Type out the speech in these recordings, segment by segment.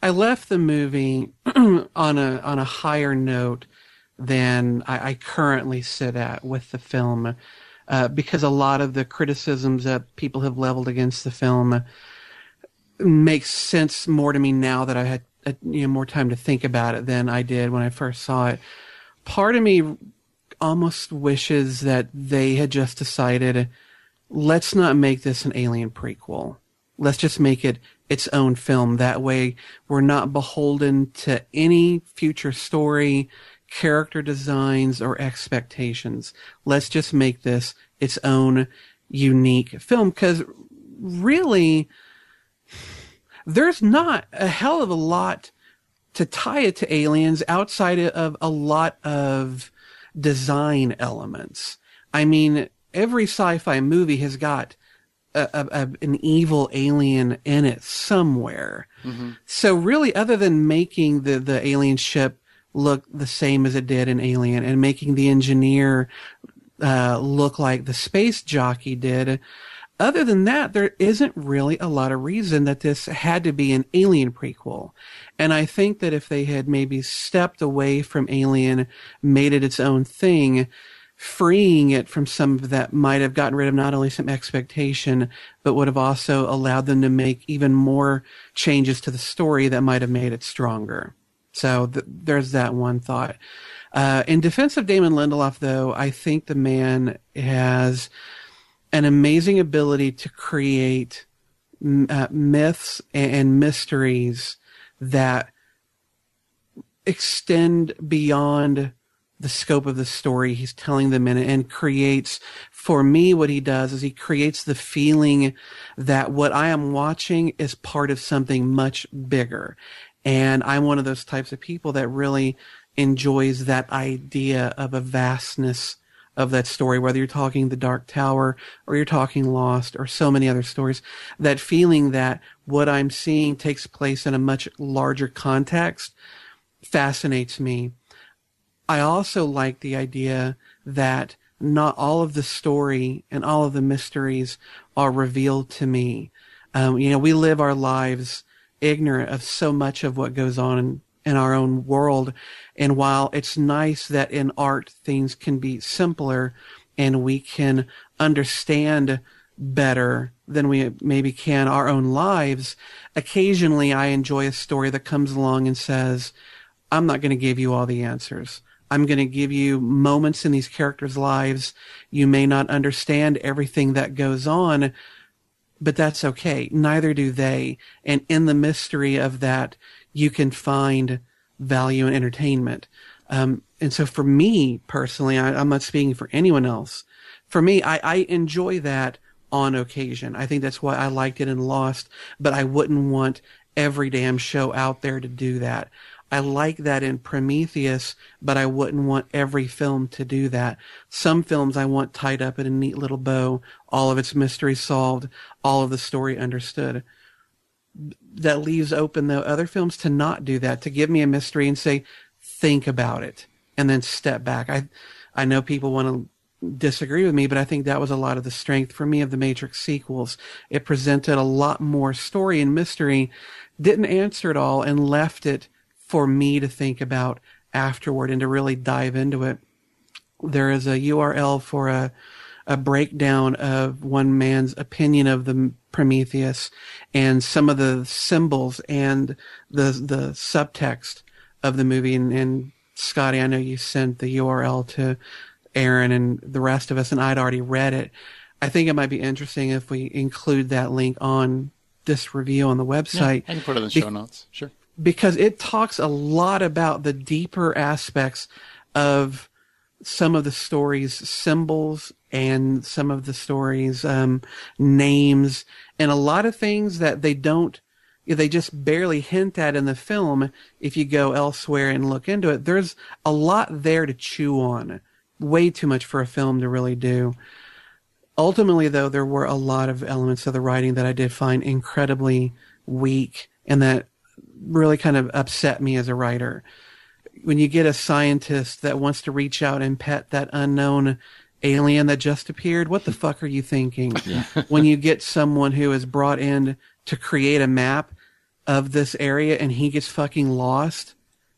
I left the movie on a higher note than I currently sit at with the film, because a lot of the criticisms that people have leveled against the film makes sense more to me now that I had more time to think about it than I did when I first saw it. Part of me almost wishes that they had just decided, let's not make this an Alien prequel. Let's just make it its own film. That way we're not beholden to any future story, character designs, or expectations. Let's just make this its own unique film. Because really, there's not a hell of a lot to tie it to Aliens outside of a lot of design elements. I mean, every sci-fi movie has got an evil alien in it somewhere. Mm-hmm. So really, other than making the alien ship look the same as it did in Alien and making the engineer look like the space jockey did, other than that, there isn't really a lot of reason that this had to be an Alien prequel. And I think that if they had maybe stepped away from Alien, made it its own thing, freeing it from some of that might have gotten rid of not only some expectation, but would have also allowed them to make even more changes to the story that might have made it stronger. So there's that one thought. In defense of Damon Lindelof, though, I think the man has an amazing ability to create myths and mysteries that extend beyond the scope of the story he's telling them in, and creates, for me, what he does is he creates the feeling that what I am watching is part of something much bigger. And I'm one of those types of people that really enjoys that idea of a vastness of that story, whether you're talking The Dark Tower or you're talking Lost or so many other stories, that feeling that what I'm seeing takes place in a much larger context fascinates me. I also like the idea that not all of the story and all of the mysteries are revealed to me. We live our lives ignorant of so much of what goes on in our own world. And while it's nice that in art things can be simpler and we can understand better than we maybe can our own lives, occasionally I enjoy a story that comes along and says, I'm not going to give you all the answers. I'm going to give you moments in these characters' lives. You may not understand everything that goes on, but that's okay. Neither do they. And in the mystery of that, you can find value and entertainment. And so for me personally, I'm not speaking for anyone else. For me, I enjoy that on occasion. I think that's why I liked it in Lost, but I wouldn't want every damn show out there to do that. I like that in Prometheus, but I wouldn't want every film to do that. Some films I want tied up in a neat little bow, all of its mystery solved, all of the story understood. That leaves open, though, other films to not do that, to give me a mystery and say, think about it, and then step back. I know people want to disagree with me, but I think that was a lot of the strength for me of the Matrix sequels. It presented a lot more story and mystery, didn't answer it all, and left it for me to think about afterward and to really dive into it. There is a URL for a breakdown of one man's opinion of the Prometheus and some of the symbols and the subtext of the movie. And Scotty, I know you sent the URL to Aaron and the rest of us, and I'd already read it. I think it might be interesting if we include that link on this review on the website. Yeah, I can put it in the show notes. Sure. Because it talks a lot about the deeper aspects of some of the story's symbols and some of the story's names, and a lot of things that they just barely hint at in the film. If you go elsewhere and look into it, there's a lot there to chew on. Way too much for a film to really do. Ultimately, though, there were a lot of elements of the writing that I did find incredibly weak and that really kind of upset me as a writer. When you get a scientist that wants to reach out and pet that unknown alien that just appeared, what the fuck are you thinking? When you get someone who is brought in to create a map of this area and he gets fucking lost,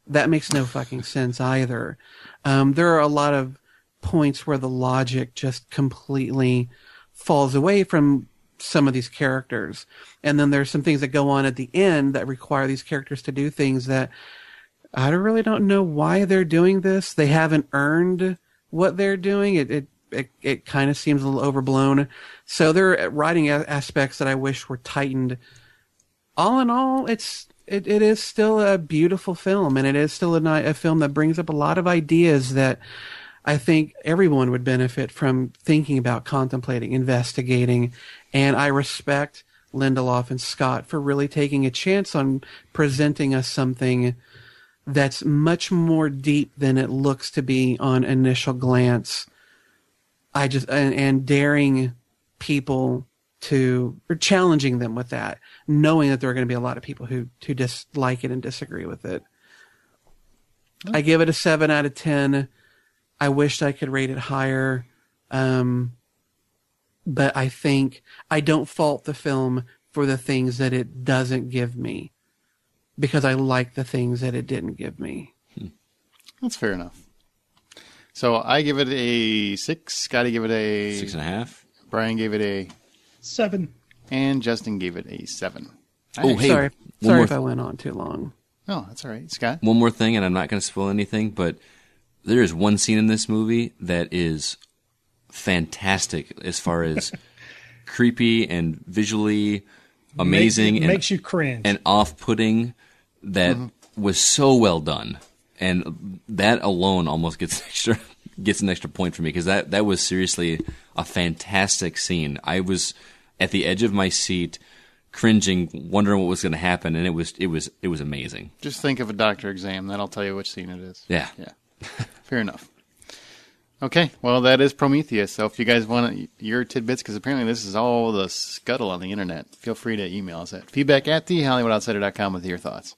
that makes no fucking sense either. There are a lot of points where the logic just completely falls away from some of these characters. And then there's some things that go on at the end that require these characters to do things that I really don't know why they're doing this. They haven't earned what they're doing. It kind of seems a little overblown. So there are writing aspects that I wish were tightened. All in all, it is still a beautiful film, and it is still a film that brings up a lot of ideas that I think everyone would benefit from thinking about, contemplating, investigating. And I respect Lindelof and Scott for really taking a chance on presenting us something that's much more deep than it looks to be on initial glance. And daring people or challenging them with that, knowing that there are going to be a lot of people who dislike it and disagree with it. I give it a 7 out of 10. I wished I could rate it higher. But I think I don't fault the film for the things that it doesn't give me, because I like the things that it didn't give me. That's fair enough. So I give it a 6. Scotty gave it a 6.5. Brian gave it a 7. And Justin gave it a 7. Oh, hey, sorry if I went on too long. No, that's all right. Scott? One more thing, and I'm not going to spoil anything, but there is one scene in this movie that is fantastic as far as creepy and visually amazing. Makes you cringe. And off-putting that was so well done. And that alone almost gets an extra point for me, because that was seriously a fantastic scene. I was at the edge of my seat, cringing, wondering what was going to happen, and it was amazing. Just think of a doctor exam. That'll tell you which scene it is. Yeah. Fair enough. Okay, well, that is Prometheus. So if you guys want your tidbits, because apparently this is all the scuttle on the internet, feel free to email us at feedback@thehollywoodoutsiders.com with your thoughts.